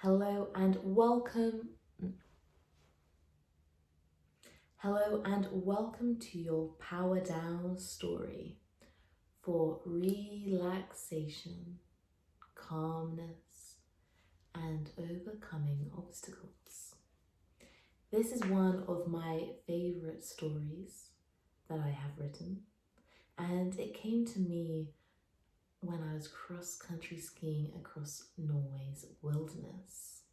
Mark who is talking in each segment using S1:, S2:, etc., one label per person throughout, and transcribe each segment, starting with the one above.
S1: Hello and welcome. Hello and welcome to your Power Down story for relaxation, calmness, and overcoming obstacles. This is one of my favorite stories that I have written, and it came to me when I was cross-country skiing across Norway's wilderness,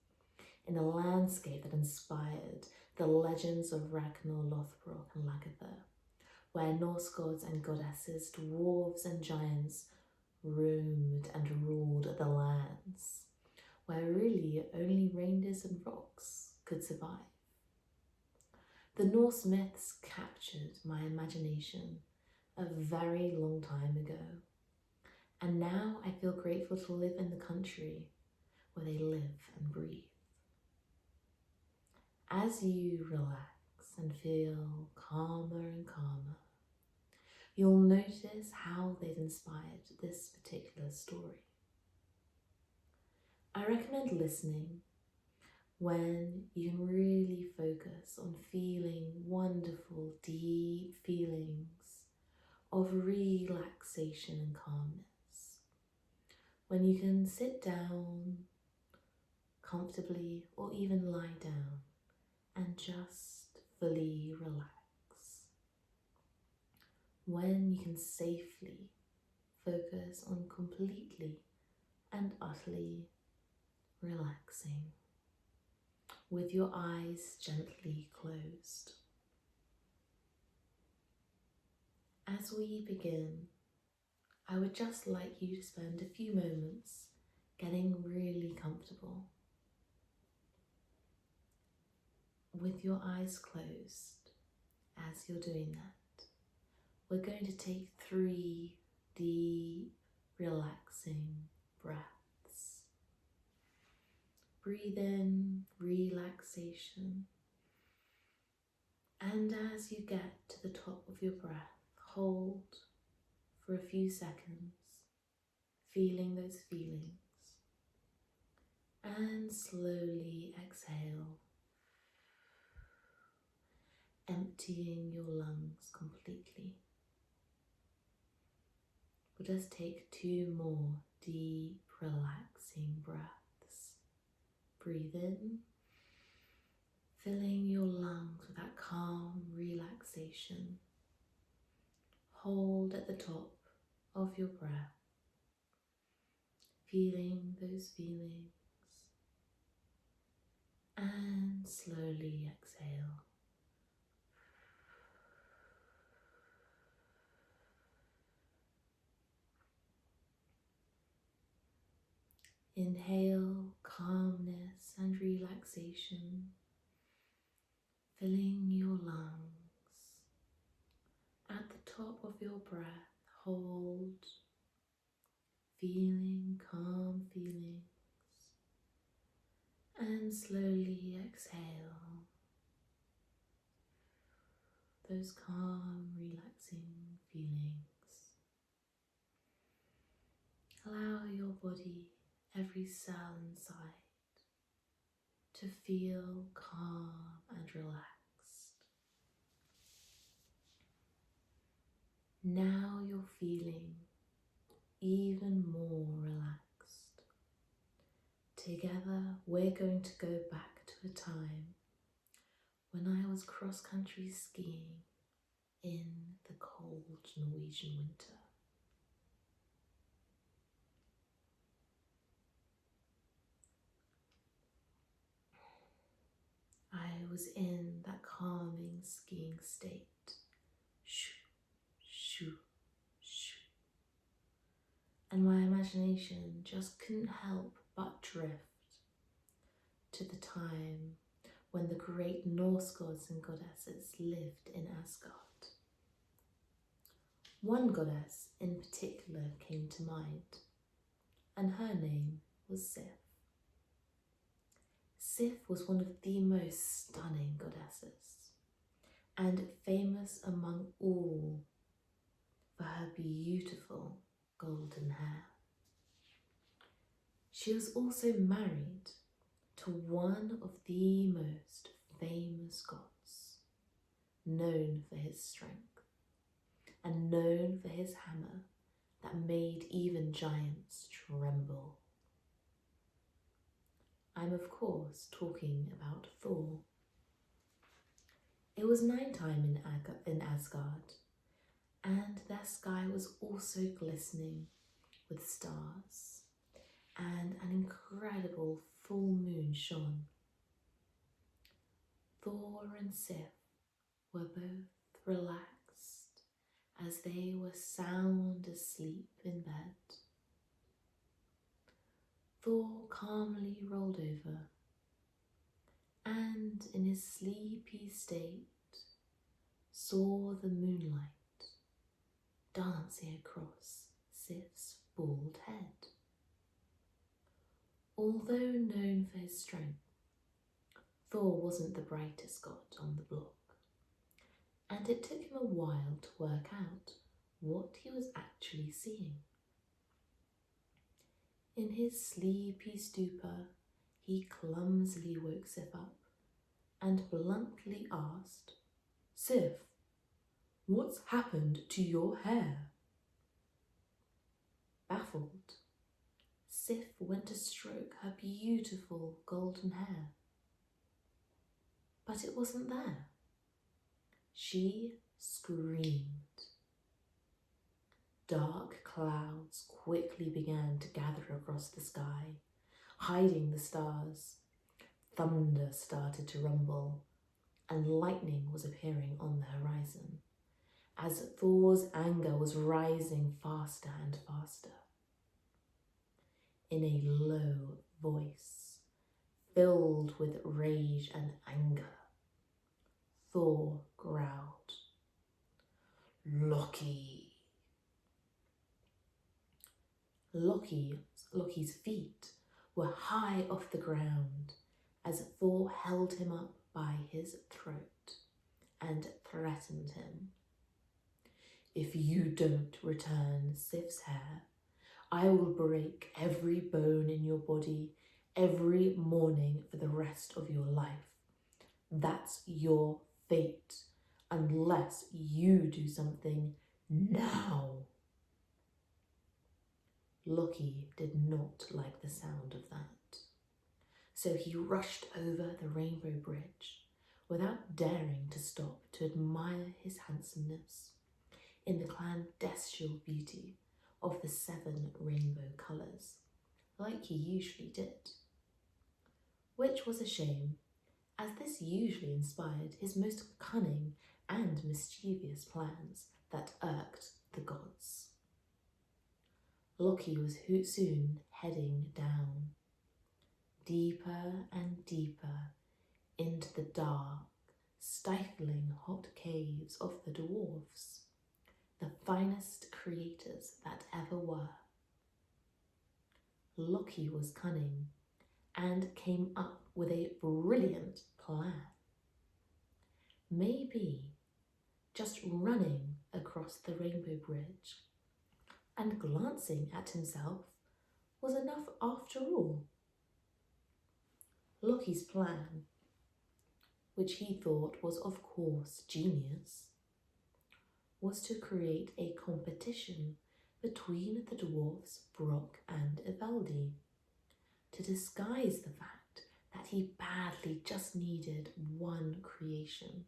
S1: in a landscape that inspired the legends of Ragnar Lothbrok and Lagertha, where Norse gods and goddesses, dwarves and giants roamed and ruled the lands, where really only reindeers and rocks could survive. The Norse myths captured my imagination a very long time ago, and now I feel grateful to live in the country where they live and breathe. As you relax and feel calmer and calmer, you'll notice how they've inspired this particular story. I recommend listening when you can really focus on feeling wonderful, deep feelings of relaxation and calmness. When you can sit down comfortably or even lie down and just fully relax. When you can safely focus on completely and utterly relaxing with your eyes gently closed. As we begin, I would just like you to spend a few moments getting really comfortable. With your eyes closed, as you're doing that, we're going to take 3 deep, relaxing breaths. Breathe in relaxation, and as you get to the top of your breath, hold for a few seconds, feeling those feelings, and slowly exhale, emptying your lungs completely. We'll just take 2 more deep, relaxing breaths. Breathe in, filling your lungs with that calm relaxation. Hold at the top of your breath, feeling those feelings, and slowly exhale. Inhale calmness and relaxation, filling your lungs. At the top of your breath, hold, feeling calm feelings, and slowly exhale those calm, relaxing feelings. Allow your body, every cell inside, to feel calm and relaxed. Now you're feeling even more relaxed. Together, we're going to go back to a time when I was cross-country skiing in the cold Norwegian winter. I was in that calming skiing state. Shoo, shoo, shoo. And my imagination just couldn't help but drift to the time when the great Norse gods and goddesses lived in Asgard. One goddess in particular came to mind, and her name was Sif. Sif was one of the most stunning goddesses, and famous among all for her beautiful golden hair. She was also married to one of the most famous gods, known for his strength and known for his hammer that made even giants tremble. I'm of course talking about Thor. It was nighttime in Asgard, and their sky was also glistening with stars, and an incredible full moon shone. Thor and Sif were both relaxed as they were sound asleep in bed. Thor calmly rolled over, and in his sleepy state saw the moonlight dancing across Sif's bald head. Although known for his strength, Thor wasn't the brightest god on the block, and it took him a while to work out what he was actually seeing. In his sleepy stupor, he clumsily woke Sif up and bluntly asked, "Sif, what's happened to your hair?" Baffled, Sif went to stroke her beautiful golden hair, but it wasn't there. She screamed. Dark clouds quickly began to gather across the sky, hiding the stars. Thunder started to rumble, and lightning was appearing on the horizon, as Thor's anger was rising faster and faster. In a low voice, filled with rage and anger, Thor growled, "Loki." Loki's feet were high off the ground as Thor held him up by his throat and threatened him. "If you don't return Sif's hair, I will break every bone in your body every morning for the rest of your life. That's your fate, unless you do something now." Loki did not like the sound of that, so he rushed over the rainbow bridge without daring to stop to admire his handsomeness in the clandestine beauty of the 7 rainbow colours, like he usually did. Which was a shame, as this usually inspired his most cunning and mischievous plans that irked the gods. Loki was soon heading down, deeper and deeper into the dark, stifling hot caves of the dwarves, the finest creators that ever were. Loki was cunning and came up with a brilliant plan. Maybe just running across the rainbow bridge and glancing at himself was enough after all. Loki's plan, which he thought was of course genius, was to create a competition between the dwarfs Brock and Ivaldi to disguise the fact that he badly just needed one creation,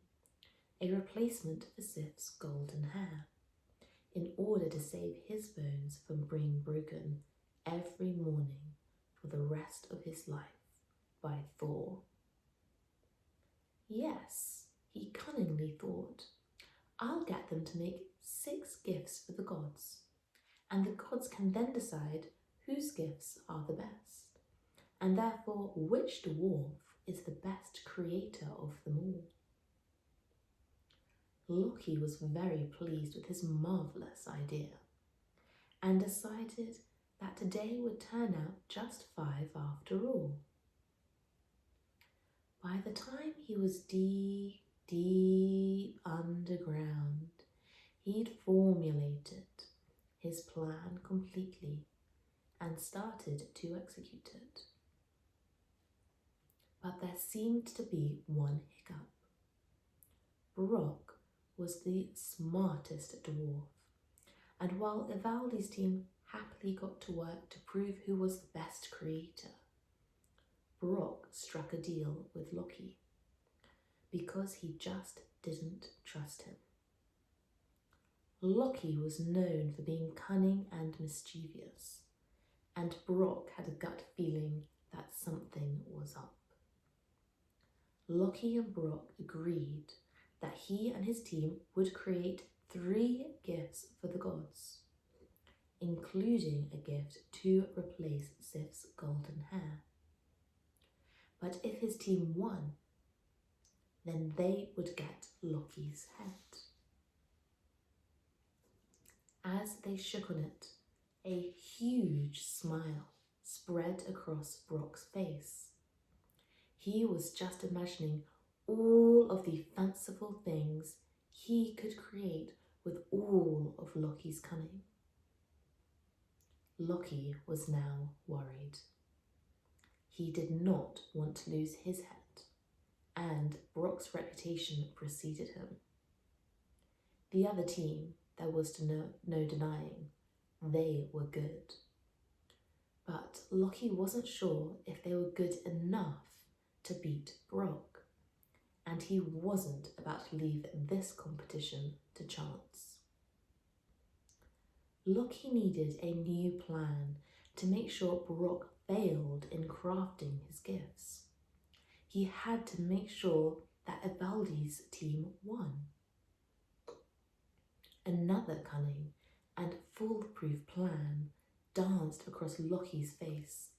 S1: a replacement for Sif's golden hair, in order to save his bones from being broken every morning for the rest of his life by Thor. Yes, he cunningly thought, "I'll get them to make 6 gifts for the gods, and the gods can then decide whose gifts are the best, and therefore which dwarf is the best creator of them all." Loki was very pleased with his marvellous idea, and decided that today would turn out just 5 after all. By the time he was deep, deep underground, he'd formulated his plan completely and started to execute it. but there seemed to be one hiccup. Brock was the smartest dwarf, and while Ivaldi's team happily got to work to prove who was the best creator, Brock struck a deal with Loki because he just didn't trust him. Loki was known for being cunning and mischievous, and Brock had a gut feeling that something was up. Loki and Brock agreed that he and his team would create 3 gifts for the gods, including a gift to replace Sif's golden hair. But if his team won, then they would get Loki's head. As they shook on it, a huge smile spread across Brock's face. He was just imagining all of the fanciful things he could create with all of Loki's cunning. Loki was now worried. He did not want to lose his head, and Brock's reputation preceded him. The other team, there was no denying, they were good. But Loki wasn't sure if they were good enough to beat Brock, and he wasn't about to leave this competition to chance. Loki needed a new plan to make sure Brock failed in crafting his gifts. He had to make sure that Ivaldi's team won. Another cunning and foolproof plan danced across Loki's face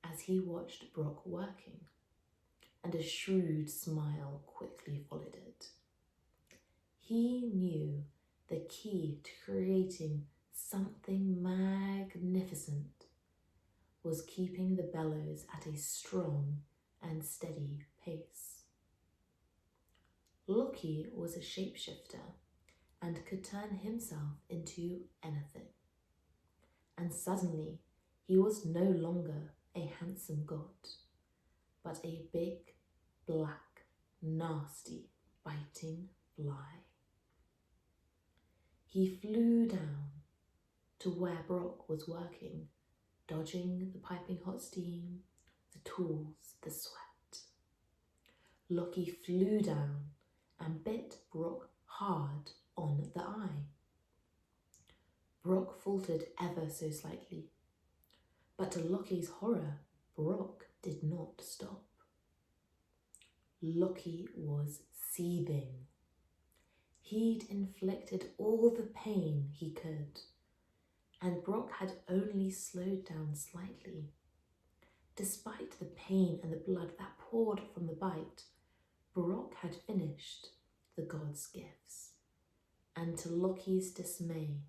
S1: as he watched Brock working, and a shrewd smile quickly followed it. He knew the key to creating something magnificent was keeping the bellows at a strong and steady pace. Loki was a shapeshifter and could turn himself into anything. And suddenly, he was no longer a handsome god, but a big, black, nasty, biting fly. He flew down to where Brock was working, dodging the piping hot steam, the tools, the sweat. Loki flew down and bit Brock hard on the eye. Brock faltered ever so slightly, but to Loki's horror, Brock did not stop. Loki was seething. He'd inflicted all the pain he could, and Brock had only slowed down slightly. Despite the pain and the blood that poured from the bite, Brock had finished the god's gifts, and to Loki's dismay,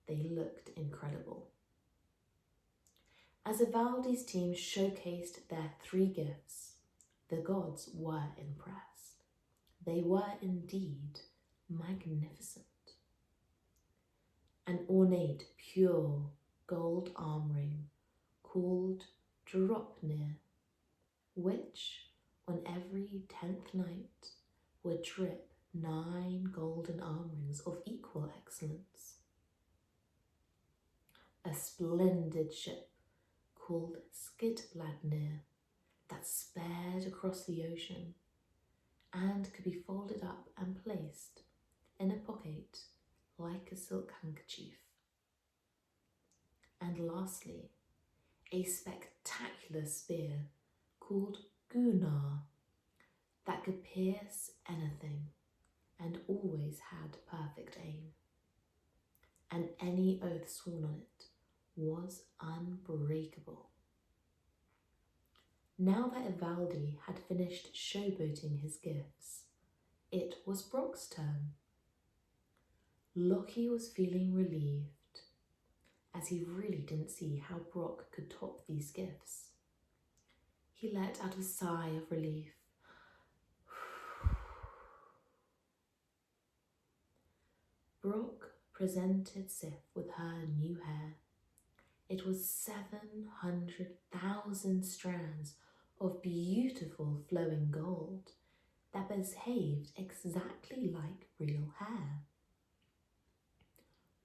S1: they looked incredible. As Ivaldi's team showcased their 3 gifts, the gods were impressed. They were indeed magnificent. An ornate, pure gold arm ring called Dropnir, which on every 10th night would drip 9 golden arm rings of equal excellence. A splendid ship called Skidbladnir that sped across the ocean and could be folded up and placed in a pocket like a silk handkerchief. And lastly, a spectacular spear called Gunnar that could pierce anything and always had perfect aim. And any oath sworn on it was unbreakable. Now that Ivaldi had finished showboating his gifts, it was Brock's turn. Loki was feeling relieved, as he really didn't see how Brock could top these gifts. He let out a sigh of relief. Brock presented Sif with her new hair. It was 700,000 strands of beautiful flowing gold that behaved exactly like real hair.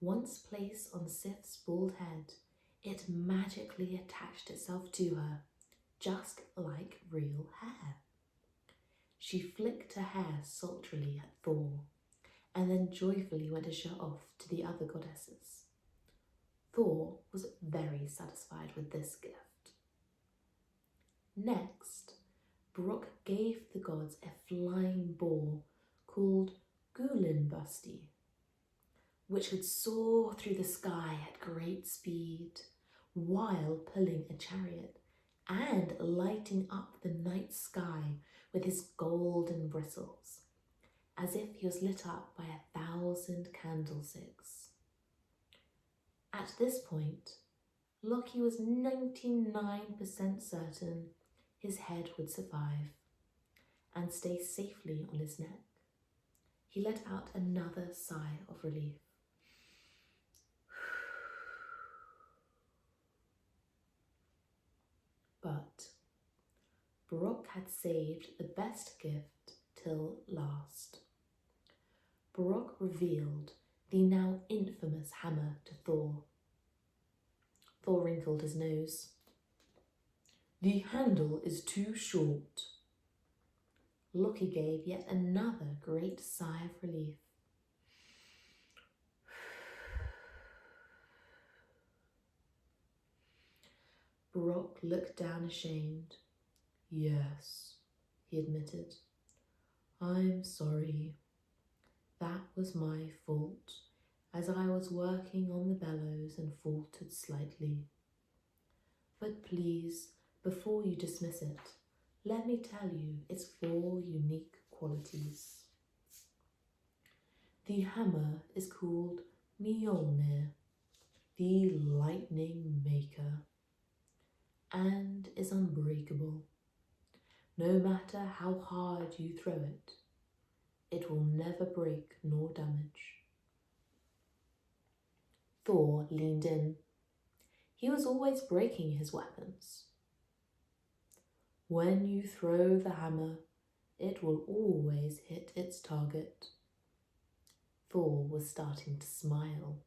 S1: Once placed on Sif's bald head, it magically attached itself to her, just like real hair. She flicked her hair sultrily at Thor, and then joyfully went to show off to the other goddesses. Thor was very satisfied with this gift. Next, Brock gave the gods a flying ball called Gulinbusti, which could soar through the sky at great speed while pulling a chariot and lighting up the night sky with his golden bristles, as if he was lit up by 1,000 candlesticks. At this point, Loki was 99% certain his head would survive and stay safely on his neck. He let out another sigh of relief. But Brock had saved the best gift till last. Brock revealed the now infamous hammer to Thor. Thor wrinkled his nose. "The handle is too short." Loki gave yet another great sigh of relief. Brock looked down ashamed. "Yes," he admitted. "I'm sorry. That was my fault, as I was working on the bellows and faltered slightly. But please, before you dismiss it, let me tell you its 4 unique qualities. The hammer is called Mjolnir, the lightning maker, and is unbreakable. No matter how hard you throw it, it will never break nor damage." Thor leaned in. He was always breaking his weapons. "When you throw the hammer, it will always hit its target." Thor was starting to smile.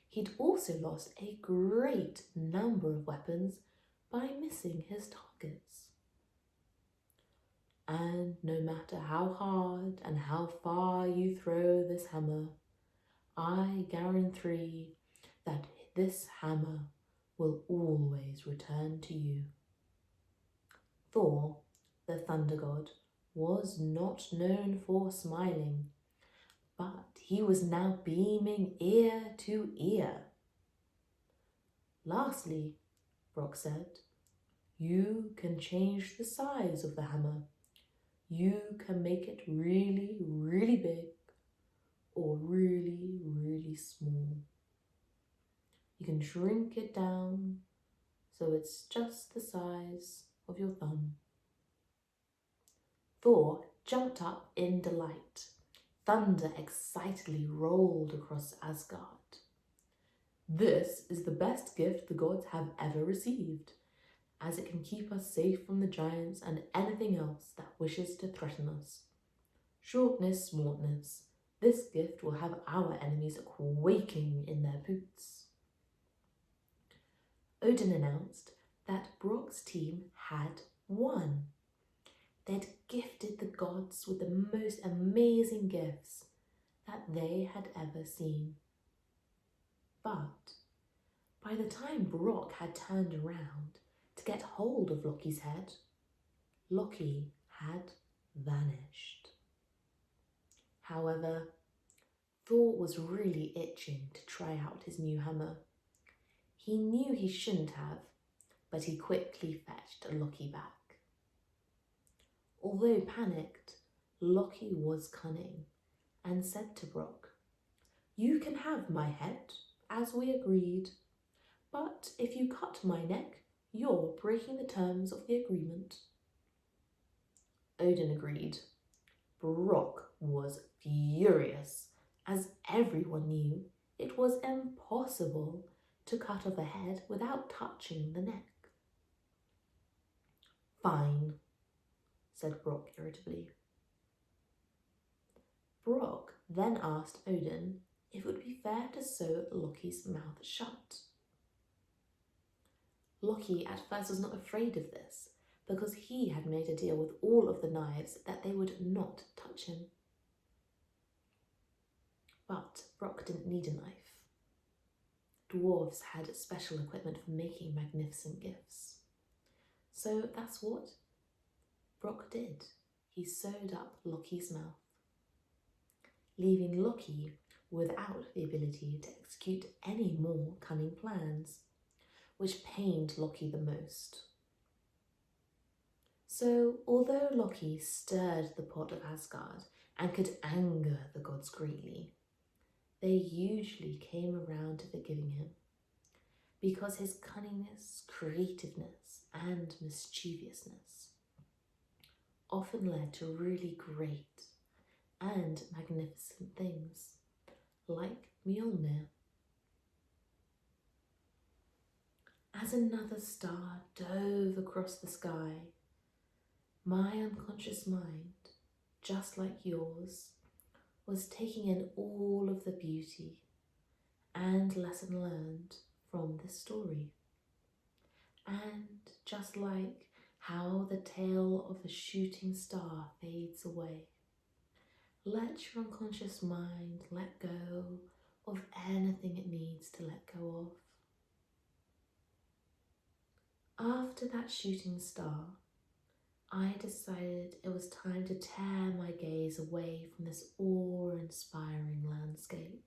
S1: He'd also lost a great number of weapons by missing his targets. "And no matter how hard and how far you throw this hammer, I guarantee that this hammer will always return to you." Thor, the thunder god, was not known for smiling, but he was now beaming ear to ear. "Lastly," Brock said, "you can change the size of the hammer. You can make it really, really big or really, really small. You can shrink it down so it's just the size of your thumb." Thor jumped up in delight. Thunder excitedly rolled across Asgard. "This is the best gift the gods have ever received, as it can keep us safe from the giants and anything else that wishes to threaten us. Shortness, smartness, this gift will have our enemies quaking in their boots." Odin announced that Brock's team had won. They'd gifted the gods with the most amazing gifts that they had ever seen. But by the time Brock had turned around to get hold of Loki's head, Loki had vanished. However, Thor was really itching to try out his new hammer. He knew he shouldn't have, but he quickly fetched Loki back. Although panicked, Loki was cunning and said to Brock, "You can have my head, as we agreed, but if you cut my neck, you're breaking the terms of the agreement." Odin agreed. Brock was furious, as everyone knew it was impossible to cut off a head without touching the neck. Fine, said Brock irritably. Brock then asked Odin if it would be fair to sew Loki's mouth shut. Loki at first was not afraid of this, because he had made a deal with all of the knives that they would not touch him. But Brock didn't need a knife. Dwarves had special equipment for making magnificent gifts. So that's what Brock did. He sewed up Loki's mouth, leaving Loki without the ability to execute any more cunning plans, which pained Loki the most. So, although Loki stirred the pot of Asgard and could anger the gods greatly, they usually came around to forgiving him, because his cunningness, creativeness, and mischievousness often led to really great and magnificent things, like Mjolnir. As another star dove across the sky, my unconscious mind, just like yours, was taking in all of the beauty and lesson learned from this story. And just like how the tail of a shooting star fades away, let your unconscious mind let go of anything it needs to let go of. After that shooting star, I decided it was time to tear my gaze away from this awe-inspiring landscape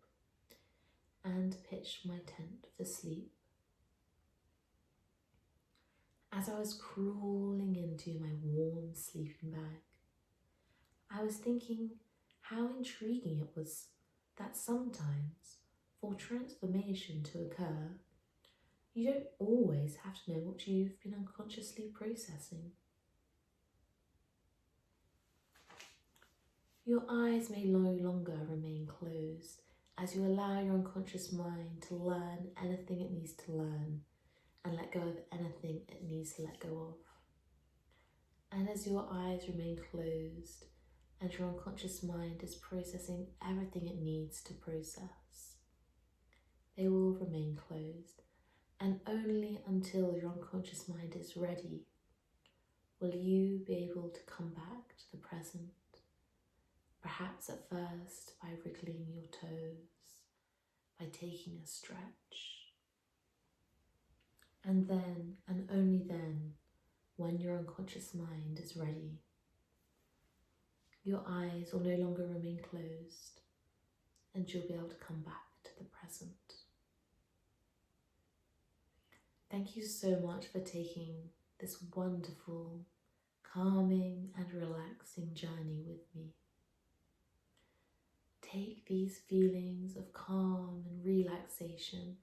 S1: and pitch my tent for sleep. As I was crawling into my warm sleeping bag, I was thinking how intriguing it was that sometimes, for transformation to occur, you don't always have to know what you've been unconsciously processing. Your eyes may no longer remain closed as you allow your unconscious mind to learn anything it needs to learn and let go of anything it needs to let go of. And as your eyes remain closed and your unconscious mind is processing everything it needs to process, they will remain closed, and only until your unconscious mind is ready will you be able to come back to the present, perhaps at first by wriggling your toes, by taking a stretch, and then, and only then, when your unconscious mind is ready, your eyes will no longer remain closed and you'll be able to come back to the present. Thank you so much for taking this wonderful, calming and relaxing journey with me. Take these feelings of calm and relaxation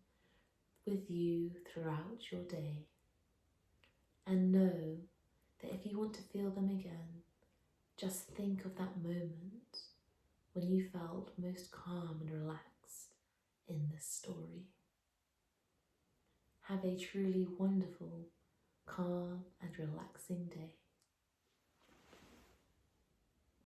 S1: with you throughout your day, and know that if you want to feel them again, just think of that moment when you felt most calm and relaxed in this story. Have a truly wonderful, calm and relaxing day.